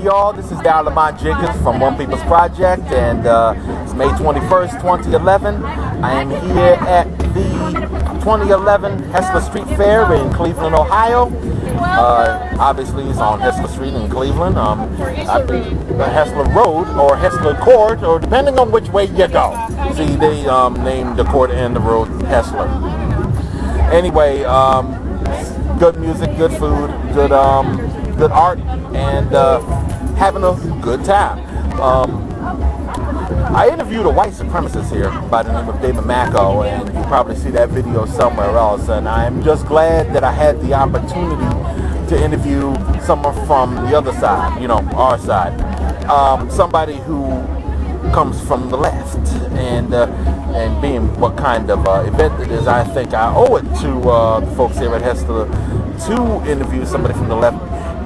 y'all, this is Lamont Jenkins from One People's Project, and it's May 21st, 2011. I am here at the 2011 Hessler Street Fair in Cleveland, Ohio. Obviously, it's on Hessler Street in Cleveland. I think the Hessler Road or Hessler Court, or depending on which way you go. See, they named the court and the road Hessler. Anyway, good music, good food, good art, and having a good time. I interviewed a white supremacist here by the name of David Macko, and you probably see that video somewhere else. And I'm just glad that I had the opportunity to interview someone from the other side, you know, our side. Somebody who comes from the left, and being what kind of event it is, I think I owe it to the folks here at Hessler to interview somebody from the left.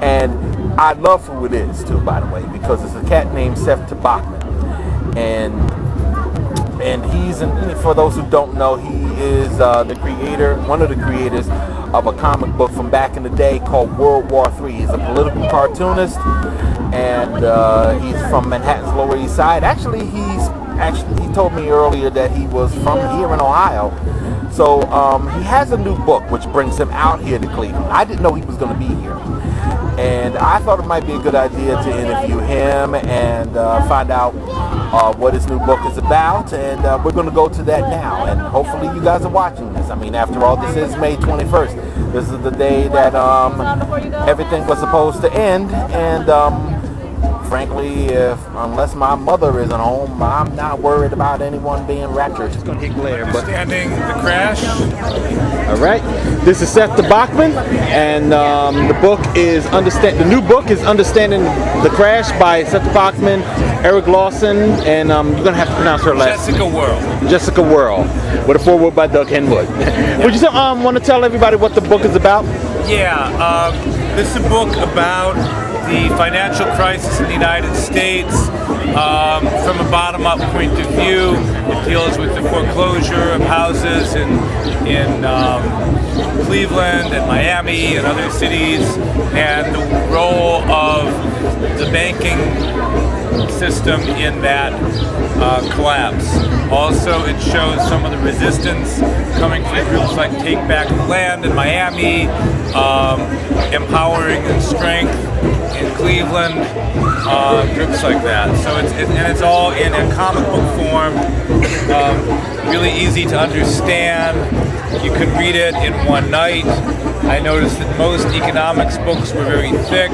And I love who it is too, by the way, because it's a cat named Seth Tobocman, and he's for those who don't know, he is one of the creators of a comic book from back in the day called World War III. He's a political cartoonist, and he's from Manhattan's Lower East Side. Actually, he told me earlier that he was from here in Ohio. So he has a new book which brings him out here to Cleveland. I didn't know he was going to be here, and I thought it might be a good idea to interview him and find out what his new book is about, and we're going to go to that now, and hopefully you guys are watching this. I mean, after all, this is May 21st. This is the day that everything was supposed to end, and frankly, unless my mother isn't home, I'm not worried about anyone being raptured. It's going to hit glare. Understanding the Crash. All right. This is Seth Tobocman, and the new book is Understanding the Crash by Seth Tobocman, Eric Lawson, and you're going to have to pronounce her last name. Jessica Worrell, with a foreword by Doug Henwood. Would you want to tell everybody what the book is about? Yeah, this is a book about the financial crisis in the United States from a bottom-up point of view. It deals with the foreclosure of houses in Cleveland and Miami and other cities, and the role of the banking system in that collapse. Also, it shows some of the resistance coming from groups like Take Back the Land in Miami, Empowering and Strength in Cleveland, groups like that. So it's all in a comic book form, really easy to understand. You could read it in one night. I noticed that most economics books were very thick,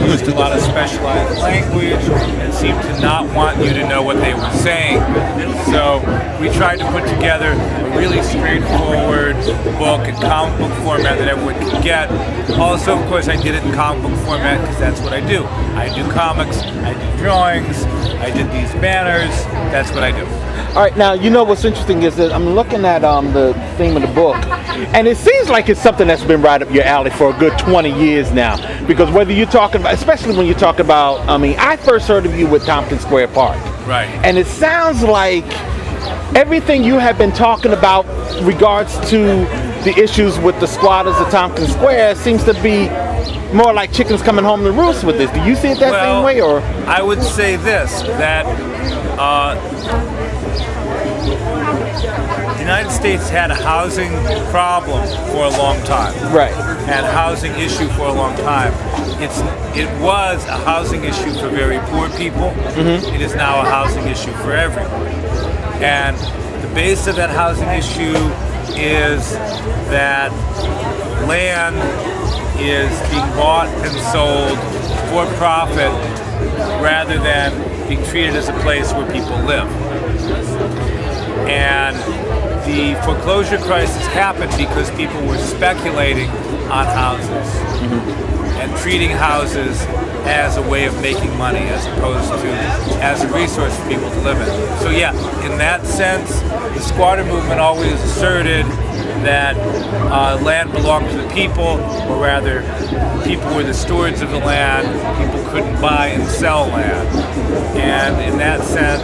used a lot of specialized language, and seemed to not want you to know what they were saying. So we tried to put together a really straightforward book in comic book format that everyone could get. Also, of course, I did it in comic book format because that's what I do. I do comics, I do drawings, I did these banners, that's what I do. All right, now, you know what's interesting is that I'm looking at the theme of the book, and it seems like it's something that's been right up your alley for a good 20 years now. Because whether you're talking about, especially when you talk about, I first heard of you with Tompkins Square Park. Right. And it sounds like everything you have been talking about regards to the issues with the squatters of Tompkins Square seems to be more like chickens coming home to roost with this. Do you see it that same way, or? I would say this, that the United States had a housing problem for a long time. Right. Had a housing issue for a long time. It was a housing issue for very poor people. Mm-hmm. It is now a housing issue for everyone. And the base of that housing issue is that land is being bought and sold for profit rather than being treated as a place where people live. And the foreclosure crisis happened because people were speculating on houses and treating houses as a way of making money as opposed to as a resource for people to live in. So yeah, in that sense, the squatter movement always asserted that land belonged to the people, or rather, people were the stewards of the land. People couldn't buy and sell land, and in that sense,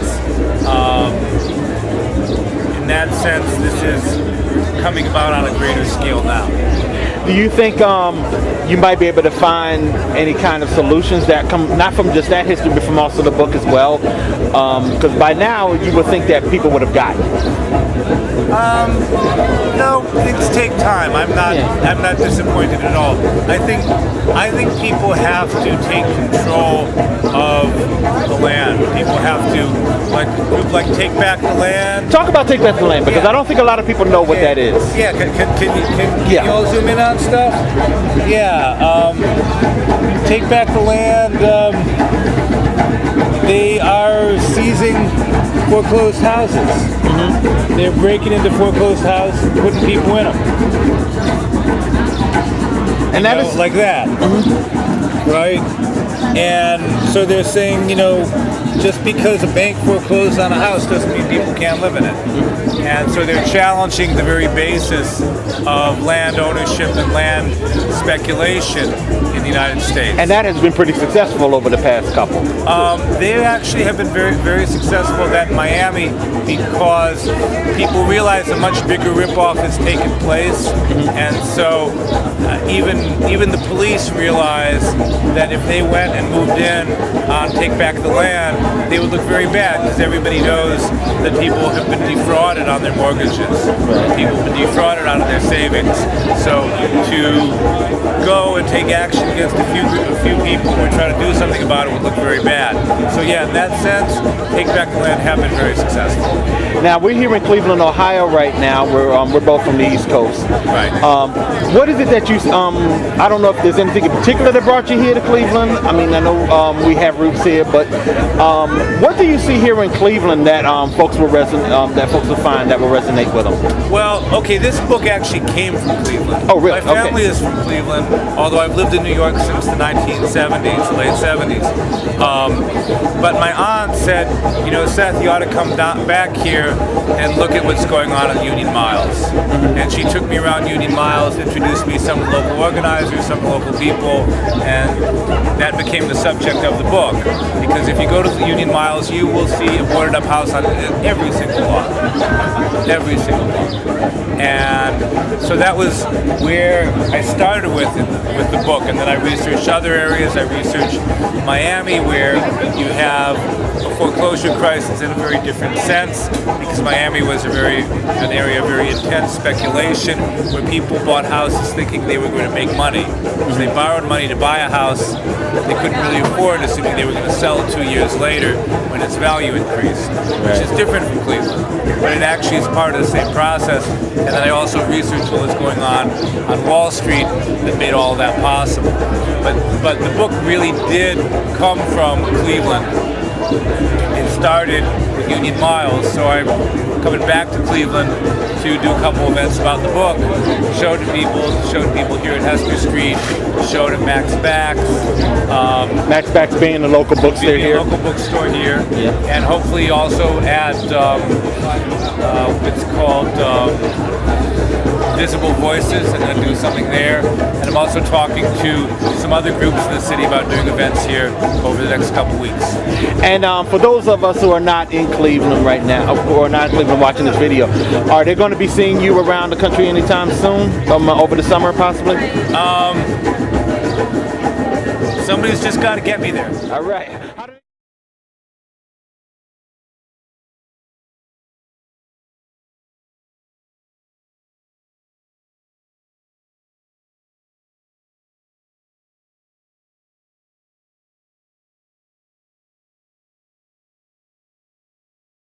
this is coming about on a greater scale now. Do you think you might be able to find any kind of solutions that come not from just that history, but from also the book as well. Because by now you would think that people would have gotten it. No, things take time. I'm not disappointed at all. I think people have to take control of the land. People have to like take back the land. Talk about Take Back the Land, because I don't think a lot of people know what that is. Yeah, can you all zoom in on stuff? Yeah, Take Back the Land. They are seizing foreclosed houses. Mm-hmm. They're breaking into foreclosed houses, putting people in them. And that is like that, right? And so they're saying, just because a bank foreclosed on a house doesn't mean people can't live in it. And so they're challenging the very basis of land ownership and land speculation in the United States. And that has been pretty successful over the past couple. They actually have been very, very successful at Miami because people realize a much bigger ripoff has taken place. And so even the police realize that if they went and moved in on Take Back the Land, they would look very bad because everybody knows that people have been defrauded on their mortgages. People have been defrauded out of their savings. So to go and take action against a few people who are trying to do something about it would look very bad. So yeah, in that sense, Take Back the Land have been very successful. Now we're here in Cleveland, Ohio right now. We're both from the East Coast. Right. What is it that you I don't know if there's anything in particular that brought you here to Cleveland. I mean, I know we have roots here, but what do you see here in Cleveland that folks will find that will resonate with them? Well, okay, this book actually came from Cleveland. Oh, really? My family is from Cleveland, although I've lived in New York since the 1970s, late 70s. But my aunt said, Seth, you ought to come back here and look at what's going on in Union Miles. And she took me around Union Miles, introduced me to some local organizers, some local people, and that became the subject of the book. Because if you go to the Union Miles, you will see a boarded up house on every single block. Every single block. And so that was where I started with the book, and then I researched other areas. I researched Miami, where you have a foreclosure crisis in a very different sense, because Miami was an area of very intense speculation, where people bought houses thinking they were going to make money. So they borrowed money to buy a house they couldn't really afford, assuming they were going to sell it 2 years later when its value increased, which is different from Cleveland, but it actually is part of the same process. And then I also researched what was going on Wall Street that made all of that possible. But the book really did come from Cleveland. It started with Union Miles, so I'm coming back to Cleveland to do a couple events about the book. Showed people here at Hester Street, showed at Max Bax. Max Bax being the local bookstore here. Local bookstore here, and hopefully also at what's called Visible Voices, and then do something there. And I'm also talking to some other groups in the city about doing events here over the next couple weeks. And for those of us who are not in Cleveland right now, or not in Cleveland watching this video, are they going to be seeing you around the country anytime soon? Over the summer, possibly? Somebody's just got to get me there. All right.